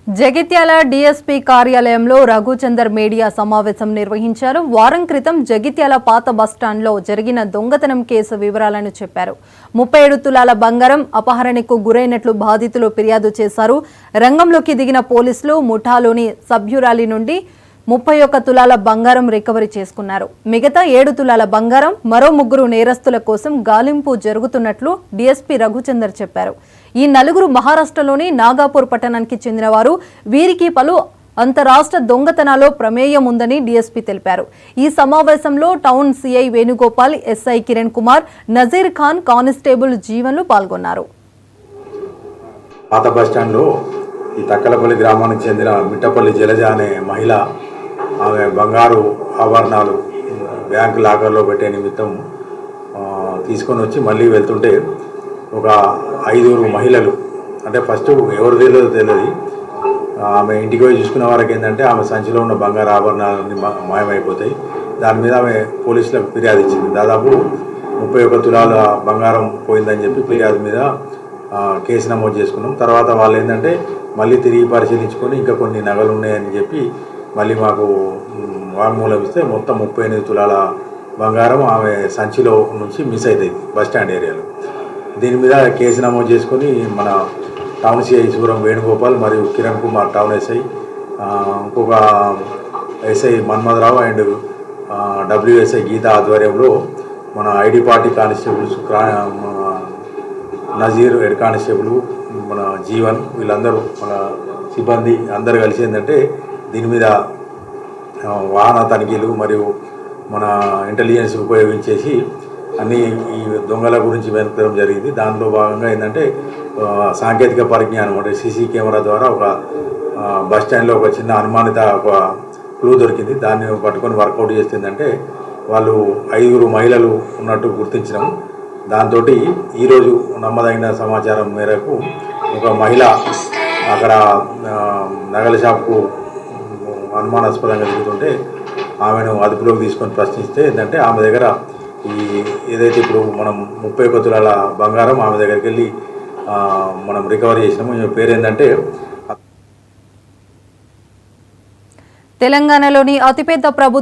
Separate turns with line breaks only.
Jagtial DSP కార్యాలయంలో Raghuchander media సమావేశం నిర్వహించారు. వారం క్రితం జగిత్యాల పాత బస్టాండ్లో జరిగిన దొంగతనం కేసు వివరాలను చెప్పారు. 37 తులాల బంగారం అపహరణకు గురైనట్లు బాధితులు ఫిర్యాదు చేశారు. రంగంలోకి దిగిన పోలీసులు ముఠాలోని సభ్యురాలి నుండి 31 తులాల బంగారం రికవరీ చేసుకున్నారు. మిగతా 7 తులాల బంగారం మరో 3 నేరస్తుల కోసం గాలింపు జరుగుతున్నట్లు డీఎస్పీ రఘుచందర్ చెప్పారు. ఈ నలుగురు మహారాష్ట్రలోని నాగాపూర్ పట్టణానికి చెందినవారు. వీరికి పలు అంతరాష్ట్ర దొంగతనాల్లో ప్రమేయం ఉందని డీఎస్పీ తెలిపారు. ఈ సమావేశంలో town CI Venugopal, SI Kiran Kumar, Nazeer Khan, constable జీవన్లు పాల్గొన్నారు.
పాత బస్టాండ్లో ఈ తక్కలపల్లి గ్రామానికి చెందిన మిట్టపల్లి జలజ అనే మహిళ ఆమె బంగారు ఆభరణాలు బ్యాంక్ లాకర్లో పెట్టే నిమిత్తం తీసుకొని వచ్చి మళ్ళీ వెళ్తుంటే ఒక 5 మహిళలు, అంటే ఫస్ట్ ఎవరు తెలియదు, ఆమె ఇంటికి పోయి చూసుకున్న వారికి ఏంటంటే ఆమె సంచిలో ఉన్న బంగారు ఆభరణాలన్నీ మాయమైపోతాయి. దాని మీద ఆమె పోలీసులకు ఫిర్యాదు ఇచ్చింది. దాదాపు 31 తులాల బంగారం పోయిందని చెప్పి ఫిర్యాదు మీద కేసు నమోదు చేసుకున్నాం. తర్వాత వాళ్ళు ఏంటంటే మళ్ళీ తిరిగి పరిశీలించుకొని ఇంకా కొన్ని నగలు ఉన్నాయని చెప్పి మళ్ళీ మాకు వాంగ్మూలం ఇస్తే మొత్తం 38 తులాల బంగారం ఆమె సంచిలో నుంచి మిస్ అవుతుంది బస్టాండ్ ఏరియాలో. దీని మీద కేసు నమోదు చేసుకొని మన టౌన్ సిఐ సూరం వేణుగోపాల్ మరియు కిరణ్ కుమార్ టౌన్ ఎస్ఐ, ఇంకొక SI Manmadharao and WSI Geetha ఆధ్వర్యంలో మన ID party constables Nazeer head constable, మన జీవన్, వీళ్ళందరూ మన సిబ్బంది అందరు కలిసి ఏంటంటే దీని మీద వాహన తనిఖీలు మరియు మన ఇంటెలిజెన్స్ ఉపయోగించేసి అన్ని ఈ దొంగల గురించి వెతకడం జరిగింది. దానిలో భాగంగా ఏంటంటే సాంకేతిక పరిజ్ఞానం అంటే సీసీ కెమెరా ద్వారా ఒక బస్టాండ్లో ఒక చిన్న అనుమానిత ఒక క్లూ దొరికింది. దాన్ని పట్టుకొని వర్కౌట్ చేస్తుందంటే వాళ్ళు 5 మహిళలు ఉన్నట్టు గుర్తించడం. దాంతో ఈరోజు నమ్మదగిన సమాచారం మేరకు ఒక మహిళ అక్కడ నగల షాప్కు అనుమానాస్పదంగా తిరుగుతుంటే ఆమెను అదుపులోకి తీసుకొని ప్రశ్నిస్తే ఏంటంటే ఆమె దగ్గర ఏదైతే ఇప్పుడు మనం 31 తులాల బంగారం ఆమె దగ్గరికి వెళ్ళి మనం రికవరీ చేసినాము. ఈమె పేరు ఏంటంటే
తెలంగాణలోని అతిపెద్ద ప్రభుత్వ